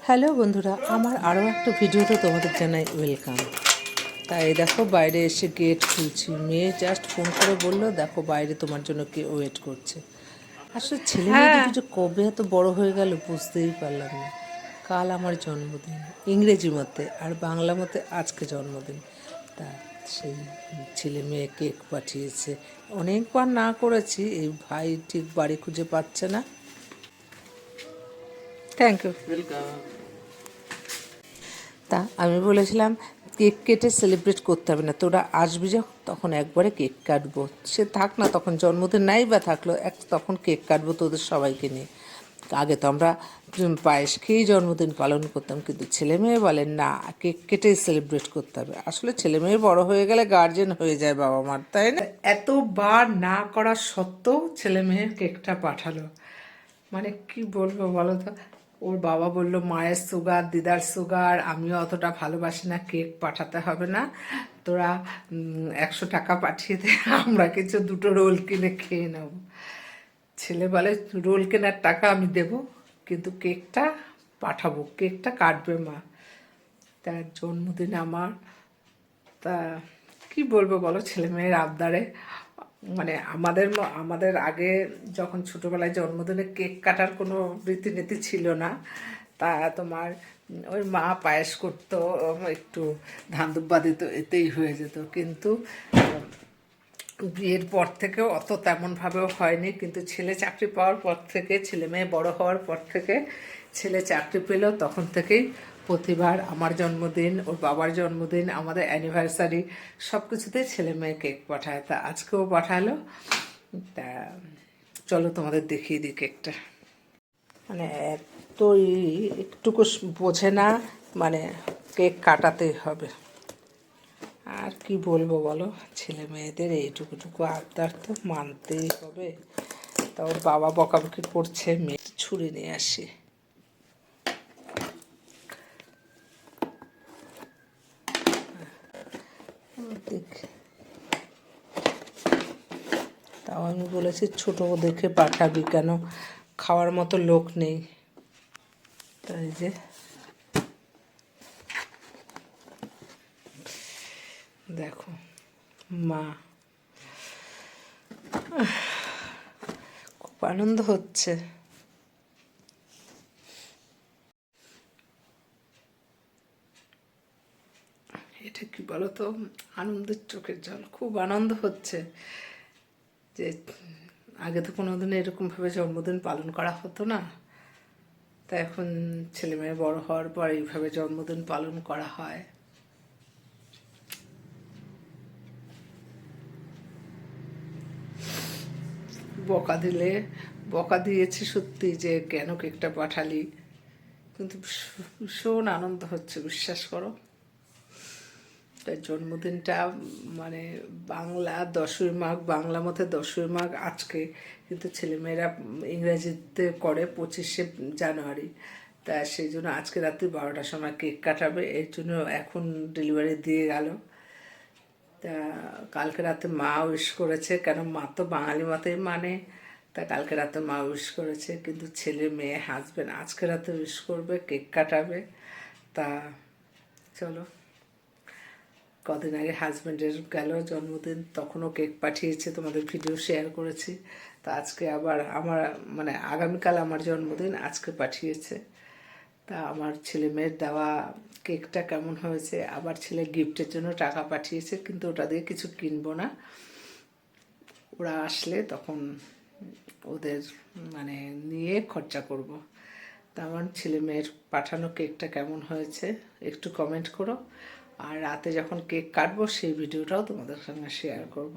Hello বন্ধুরা, আমার আরও একটা ভিডিওতে তোমাদের জানাই ওয়েলকাম। তাই দেখো বাইরে এসে গেট খুলছি, মেয়ে জাস্ট ফোন করে বললো দেখো বাইরে তোমার জন্য কে ওয়েট করছে। আসলে ছেলে মেয়ে দুটো যে কবে এত বড় হয়ে গেল বুঝতেই পারলাম না। কাল আমার জন্মদিন ইংরেজি মতে, আর বাংলা মতে আজকে জন্মদিন। তা সেই ছেলে মেয়ে কেক পাঠিয়েছে, অনেকবার না করেছি, এই ভাই ঠিক বাড়ি খুঁজে পাচ্ছে না। Thank you. তা আমি বলেছিলাম কেক কেটে সেলিব্রেট করতে হবে না, তোরা আসবি যখন তখন একবারে কেক কাটবো, সে থাক না তখন জন্মদিন নাই বা থাকলো তখন কেক কাটবো তোদের সবাইকে নিয়ে। আগে তো আমরা পায়েস খেয়েই জন্মদিন পালন করতাম, কিন্তু ছেলে মেয়ে বলেন না কেক কেটেই সেলিব্রেট করতে হবে। আসলে ছেলে মেয়ে বড় হয়ে গেলে গার্জেন হয়ে যায় বাবা মার, তাই না? এতবার না করা সত্ত্বেও ছেলে মেয়ের কেকটা পাঠালো, মানে কি বলবো বলো তো। ওর বাবা বলল মায়ের সুগার, দিদার সুগার, আমিও অতটা ভালোবাসি না, কেক পাঠাতে হবে না, তোরা 100 টাকা পাঠিয়ে দে, আমরা কিছু দুটো রোল কিনে খেয়ে নেব। ছেলে বলে রোল কেনার টাকা আমি দেব, কিন্তু কেকটা পাঠাবো, কেকটা কাটবে মা। তার জন্মদিন আমার, তা কি বলবো বলো, ছেলে মেয়ের আবদারে। মানে আমাদের আগে যখন ছোটোবেলায় জন্মদিনে কেক কাটার কোনো রীতিনীতি ছিল না, তা তোমার ওই মা পায়েস করতো, একটু ধান দুব্বা দিত, এতেই হয়ে যেত। কিন্তু বিয়ের পর থেকেও অত তেমনভাবেও হয়নি, কিন্তু ছেলে চাকরি পাওয়ার পর থেকে, ছেলে মেয়ে বড় হওয়ার পর থেকে, ছেলে চাকরি পেল তখন থেকেই প্রতিবার আমার জন্মদিন, ওর বাবার জন্মদিন, আমাদের অ্যানিভার্সারি সব কিছুতেই ছেলে মেয়ে কেক পাঠায়। তা আজকেও পাঠালো। তা চলো তোমাদের দেখিয়ে দিই কেকটা। মানে এত একটুকু বোঝে না, মানে কেক কাটাতেই হবে। আর কি বলবো বলো, ছেলে মেয়েদের এইটুকুটুকু আবদার তো মানতেই হবে। তা ওর বাবা বকাবকি করছে, মেয়ে ছুরি নিয়ে আসি। তাও আমি বলেছি ছোটো দেখে পাঠাবি, কেন খাওয়ার মতো লোক নেই। তাই যে দেখো মা, খুব আনন্দ হচ্ছে। এটা কি বলো তো, আনন্দের চোখের জল, খুব আনন্দ হচ্ছে যে আগে তো কোনোদিন এরকমভাবে জন্মদিন পালন করা হতো না। তা এখন ছেলে মেয়ে বড় হওয়ার পর এইভাবে জন্মদিন পালন করা হয়। বকা দিলে, বকা দিয়েছি সত্যি যে কেন কেকটা পাঠালি, কিন্তু ভীষণ আনন্দ হচ্ছে বিশ্বাস করো। তার জন্মদিনটা মানে বাংলা 10ই মাঘ, বাংলা মতে 10ই মাঘ আজকে, কিন্তু ছেলেমেয়েরা ইংরেজিতে করে 25শে জানুয়ারি। তা সেই জন্য আজকে রাত্রি 12টার সময় কেক কাটাবে, এর জন্য এখন ডেলিভারি দিয়ে গেল। তা কালকে রাতে মা উইশ করেছে, কেন মা তো বাঙালি মতেই মানে। তা কালকে রাতে মা উইশ করেছে, কিন্তু ছেলে মেয়ে হাজবেন্ড আজকে রাতে উইশ করবে, কেক কাটাবে। তা চলো, কদিন আগে হাজব্যান্ডের গেল জন্মদিন, তখনও কেক পাঠিয়েছে, তোমাদের ভিডিও শেয়ার করেছি। তা আজকে আবার আমার মানে আগামীকাল আমার জন্মদিন, আজকে পাঠিয়েছে। তা আমার ছেলে মেয়ের দেওয়া কেকটা কেমন হয়েছে, আবার ছেলে গিফটের জন্য টাকা পাঠিয়েছে, কিন্তু ওটা দিয়ে কিছু কিনবো না, ওরা আসলে তখন ওদের মানে নিয়ে খরচা করব। তা আমার ছেলে মেয়ের পাঠানো কেকটা কেমন হয়েছে একটু কমেন্ট করো, আর রাতে যখন কেক কাটবো সেই ভিডিওটাও তোমাদের সঙ্গে শেয়ার করব।